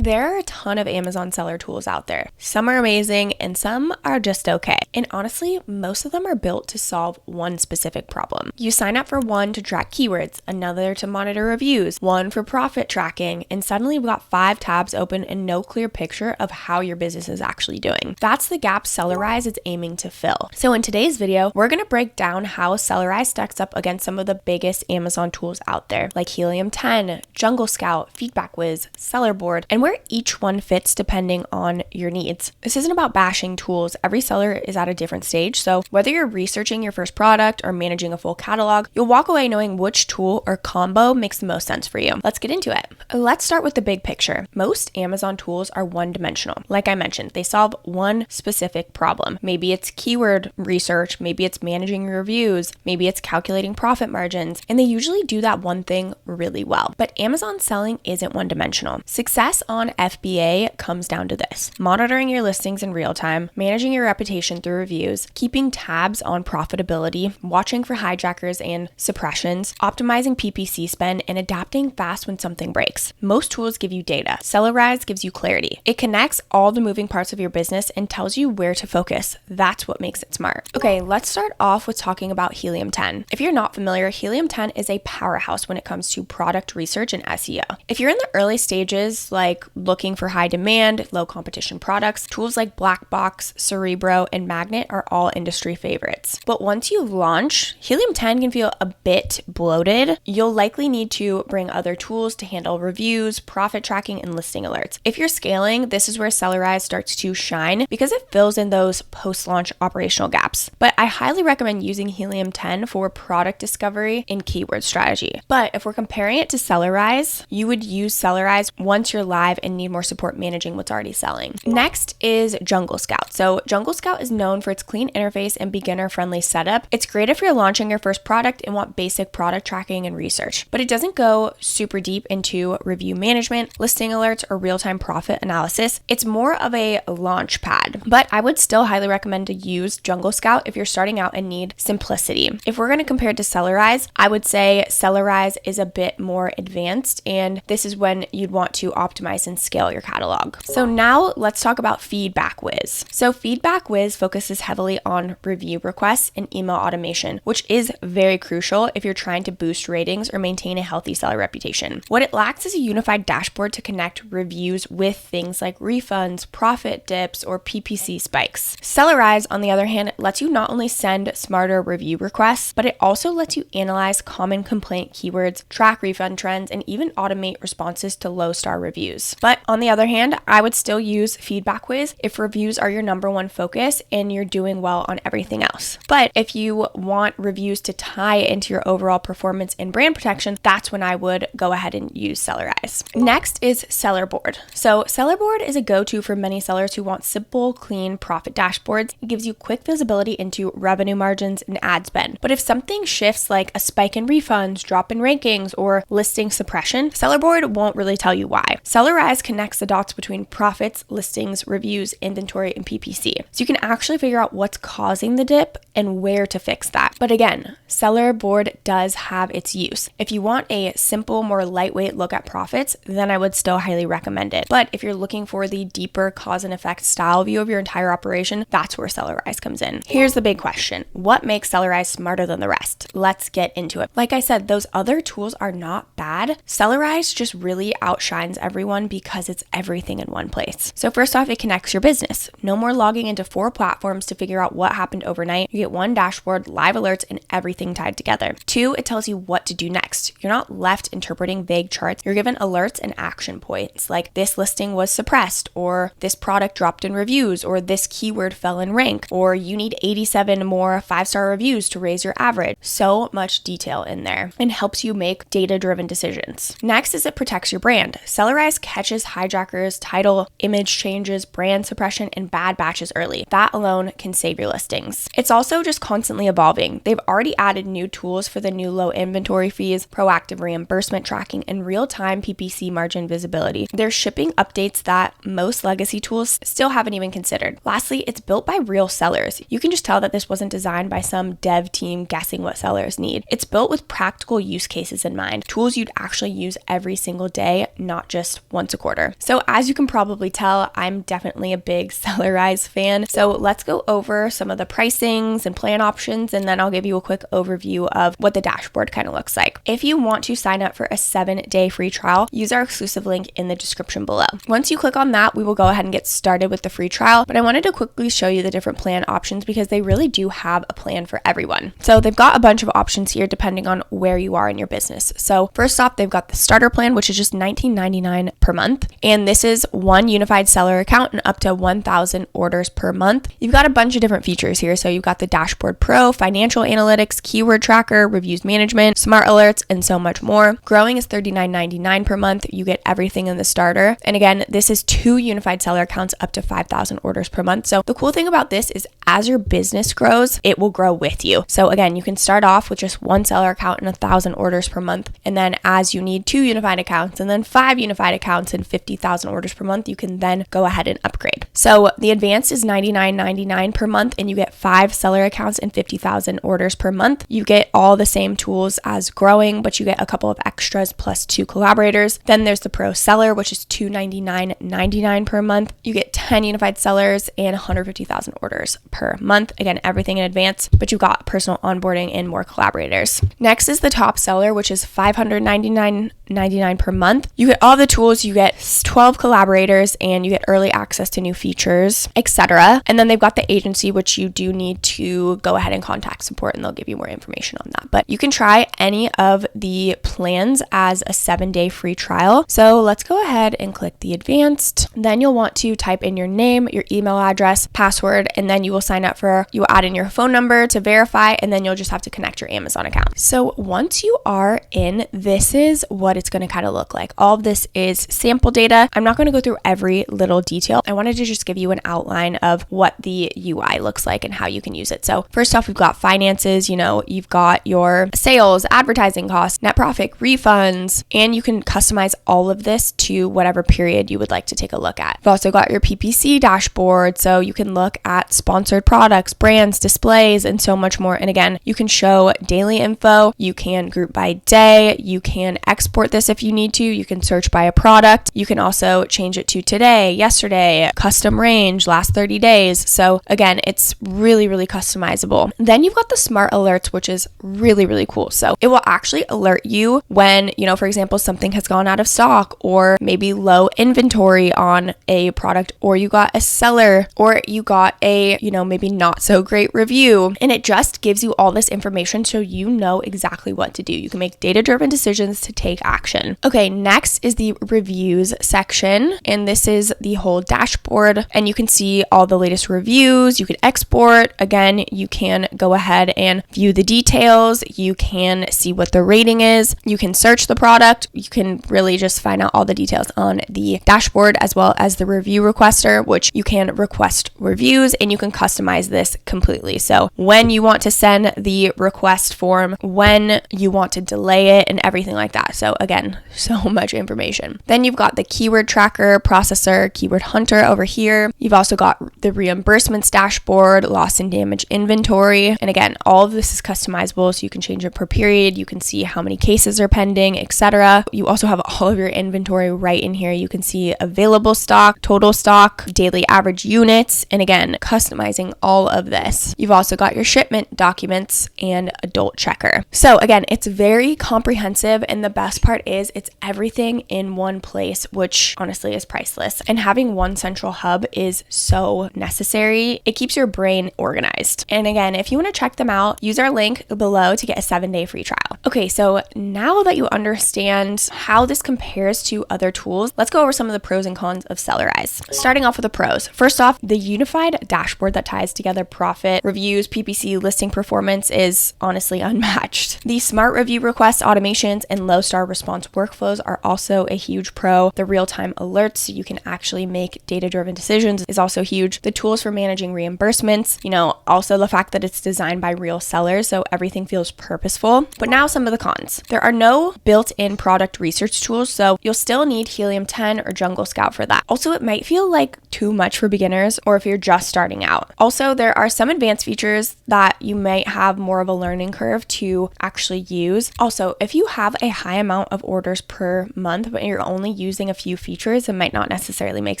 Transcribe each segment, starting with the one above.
There are a ton of Amazon seller tools out there. Some are amazing and some are just okay. And honestly, most of them are built to solve one specific problem. You sign up for one to track keywords, another to monitor reviews, one for profit tracking, and suddenly you've got 5 tabs open and no clear picture of how your business is actually doing. That's the gap Sellerise is aiming to fill. So in today's video, we're going to break down how Sellerise stacks up against some of the biggest Amazon tools out there, like Helium 10, JungleScout, Feedbackwhiz, Sellerboard, and where each one fits depending on your needs. This isn't about bashing tools. Every seller is at a different stage. So whether you're researching your first product or managing a full catalog, you'll walk away knowing which tool or combo makes the most sense for you. Let's get into it. Let's start with the big picture. Most Amazon tools are one-dimensional. Like I mentioned, they solve one specific problem. Maybe it's keyword research, maybe it's managing your reviews, maybe it's calculating profit margins, and they usually do that one thing really well. But Amazon selling isn't one-dimensional. Success on FBA comes down to this: monitoring your listings in real time, managing your reputation through reviews, keeping tabs on profitability, watching for hijackers and suppressions, optimizing PPC spend, and adapting fast when something breaks. Most tools give you data. Sellerise gives you clarity. It connects all the moving parts of your business and tells you where to focus. That's what makes it smart. Okay, let's start off with talking about Helium 10. If you're not familiar, Helium 10 is a powerhouse when it comes to product research and SEO. If you're in the early stages, like looking for high demand, low competition products, tools like Blackbox, Cerebro, and Magnet are all industry favorites. But once you launch, Helium 10 can feel a bit bloated. You'll likely need to bring other tools to handle reviews, profit tracking, and listing alerts. If you're scaling, this is where Sellerise starts to shine because it fills in those post-launch operational gaps. But I highly recommend using Helium 10 for product discovery and keyword strategy. But if we're comparing it to Sellerise, you would use Sellerise once you're live and need more support managing what's already selling. Next is JungleScout. So JungleScout is known for its clean interface and beginner-friendly setup. It's great if you're launching your first product and want basic product tracking and research, but it doesn't go super deep into review management, listing alerts, or real-time profit analysis. It's more of a launch pad, but I would still highly recommend to use JungleScout if you're starting out and need simplicity. If we're going to compare it to Sellerise, I would say Sellerise is a bit more advanced, and this is when you'd want to optimize and scale your catalog. So now let's talk about Feedbackwhiz. So Feedbackwhiz focuses heavily on review requests and email automation, which is very crucial if you're trying to boost ratings or maintain a healthy seller reputation. What it lacks is a unified dashboard to connect reviews with things like refunds, profit dips, or PPC spikes. Sellerise, on the other hand, lets you not only send smarter review requests, but it also lets you analyze common complaint keywords, track refund trends, and even automate responses to low-star reviews. But on the other hand, I would still use Feedbackwhiz if reviews are your number one focus and you're doing well on everything else. But if you want reviews to tie into your overall performance and brand protection, that's when I would go ahead and use Sellerise. Next is Sellerboard. So Sellerboard is a go-to for many sellers who want simple, clean profit dashboards. It gives you quick visibility into revenue margins and ad spend. But if something shifts, like a spike in refunds, drop in rankings, or listing suppression, Sellerboard won't really tell you why. Sellerise connects the dots between profits, listings, reviews, inventory, and PPC. So you can actually figure out what's causing the dip and where to fix that. But again, Sellerboard does have its use. If you want a simple, more lightweight look at profits, then I would still highly recommend it. But if you're looking for the deeper cause and effect style view of your entire operation, that's where Sellerise comes in. Here's the big question: what makes Sellerise smarter than the rest? Let's get into it. Like I said, those other tools are not bad. Sellerise just really outshines everyone because it's everything in one place. So first off, it connects your business. No more logging into 4 platforms to figure out what happened overnight. You get one dashboard, live alerts, and everything tied together. 2, it tells you what to do next. You're not left interpreting vague charts. You're given alerts and action points, like this listing was suppressed, or this product dropped in reviews, or this keyword fell in rank, or you need 87 more 5-star reviews to raise your average. So much detail in there and helps you make data-driven decisions. Next is it protects your brand. Sellerise catches hijackers, title, image changes, brand suppression, and bad batches early. That alone can save your listings. It's also just constantly evolving. They've already added new tools for the new low inventory fees, proactive reimbursement tracking, and real-time PPC margin visibility. They're shipping updates that most legacy tools still haven't even considered. Lastly, it's built by real sellers. You can just tell that this wasn't designed by some dev team guessing what sellers need. It's built with practical use cases in mind, tools you'd actually use every single day, not just once once a quarter. So as you can probably tell, I'm definitely a big Sellerise fan. So let's go over some of the pricings and plan options, and then I'll give you a quick overview of what the dashboard kind of looks like. If you want to sign up for a 7-day free trial, use our exclusive link in the description below. Once you click on that, we will go ahead and get started with the free trial, but I wanted to quickly show you the different plan options because they really do have a plan for everyone. So they've got a bunch of options here depending on where you are in your business. So first off, they've got the starter plan, which is just $19.99 per month. And this is one unified seller account and up to 1,000 orders per month. You've got a bunch of different features here. So you've got the Dashboard Pro, financial analytics, keyword tracker, reviews management, smart alerts, and so much more. Growing is $39.99 per month. You get everything in the starter. And again, this is 2 unified seller accounts up to 5,000 orders per month. So the cool thing about this is as your business grows, it will grow with you. So again, you can start off with just 1 seller account and 1,000 orders per month. And then as you need 2 unified accounts and then 5 unified accounts and 50,000 orders per month, you can then go ahead and upgrade. So the advanced is $99.99 per month and you get 5 seller accounts and 50,000 orders per month. You get all the same tools as growing, but you get a couple of extras plus 2 collaborators. Then there's the Pro Seller, which is $299.99 per month. You get 10 unified sellers and 150,000 orders per month. Again, everything in advance, but you've got personal onboarding and more collaborators. Next is the Top Seller, which is $599.99 per month. You get all the tools, you get 12 collaborators, and you get early access to new features, etc. And then they've got the agency, which you do need to go ahead and contact support, and they'll give you more information on that. But you can try any of the plans as a 7-day free trial. So let's go ahead and click the advanced. Then you'll want to type in your name, your email address, password, and then you will sign up you will add in your phone number to verify, and then you'll just have to connect your Amazon account. So once you are in, this is what it's going to kind of look like. All of this is sample data. I'm not going to go through every little detail. I wanted to just give you an outline of what the UI looks like and how you can use it. So first off, we've got finances, you've got your sales, advertising costs, net profit, refunds, and you can customize all of this to whatever period you would like to take a look at. You've also got your PPC dashboard, so you can look at sponsored products, brands, displays, and so much more. And again, you can show daily info, you can group by day, you can export this if you need to, you can search by a product, you can also change it to today, yesterday, custom range, last 30 days. So again, it's really, really customizable. Then you've got the smart alerts, which is really, really cool. So it will actually alert you when, for example, something has gone out of stock or maybe low inventory on a product, or you got a seller, or you got a, maybe not so great review. And it just gives you all this information so you know exactly what to do. You can make data-driven decisions to take action. Okay, next is the reviews section. And this is the whole dashboard. And you can see all the latest reviews. You can export. Again, you can go ahead and view the details. You can see what the rating is. You can search the product. You can really just find out all the details on the dashboard, as well as the review requester, which you can request reviews and you can customize this completely. So when you want to send the request form, when you want to delay it, and everything like that. So again, so much information. Then you've got the keyword tracker, processor, keyword hunter over here. You've also got the reimbursements dashboard, loss and damage inventory. And again, all of this is customizable, so you can change it per period. You can see how many cases are pending, etc. You also have all of your inventory right in here. You can see available stock, total stock, daily average units, and again, customizing all of this. You've also got your shipment documents and adult checker. So again, it's very comprehensive, and the best part is it's everything in one place, which honestly is priceless. And having one central hub is so necessary. It keeps your brain organized. And again, if you want to check them out, use our link below to get a 7-day free trial. Okay, so now that you understand how this compares to other tools, let's go over some of the pros and cons of Sellerise. Starting off with the pros. First off, the unified dashboard that ties together profit, reviews, PPC, listing performance is honestly unmatched. The smart review requests, automations, and low star response workflows are also a huge pro. The real-time alerts, so you can actually make data-driven decisions, is also huge. The tools for managing reimbursements, also the fact that it's designed by real sellers, so everything feels purposeful. But now some of the cons. There are no built-in product research tools, so you'll still need Helium 10 or JungleScout for that. Also, it might feel like too much for beginners or if you're just starting out. Also, there are some advanced features that you might have more of a learning curve to actually use. Also, if you have a high amount of orders per month, but you're only using a few features, it might not necessarily make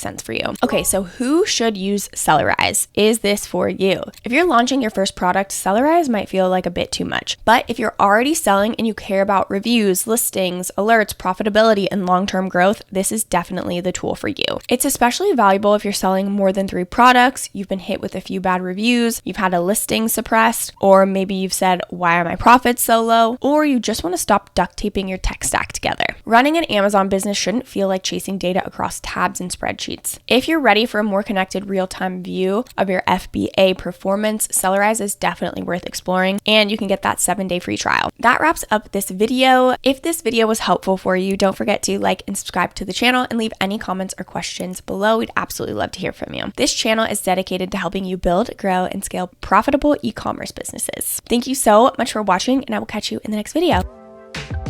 sense for you. Okay, so who should use Sellerise? Is this for you? If you're launching your first product, Sellerise might feel like a bit too much. But if you're already selling and you care about reviews, listings, alerts, profitability, and long-term growth, this is definitely the tool for you. It's especially valuable if you're selling more than 3 products, you've been hit with a few bad reviews, you've had a listing suppressed, or maybe you've said, why are my profits so low? Or you just want to stop duct taping your tech stack together. Running an Amazon business shouldn't feel like chasing data across tabs and spreadsheets. If you're ready for a more connected real-time view of your FBA performance, Sellerise is definitely worth exploring, and you can get that 7-day free trial. That wraps up this video. If this video was helpful for you, don't forget to like and subscribe to the channel and leave any comments or questions below. We'd absolutely love to hear from you. This channel is dedicated to helping you build, grow, and scale profitable e-commerce businesses. Thank you so much for watching, and I will catch you in the next video.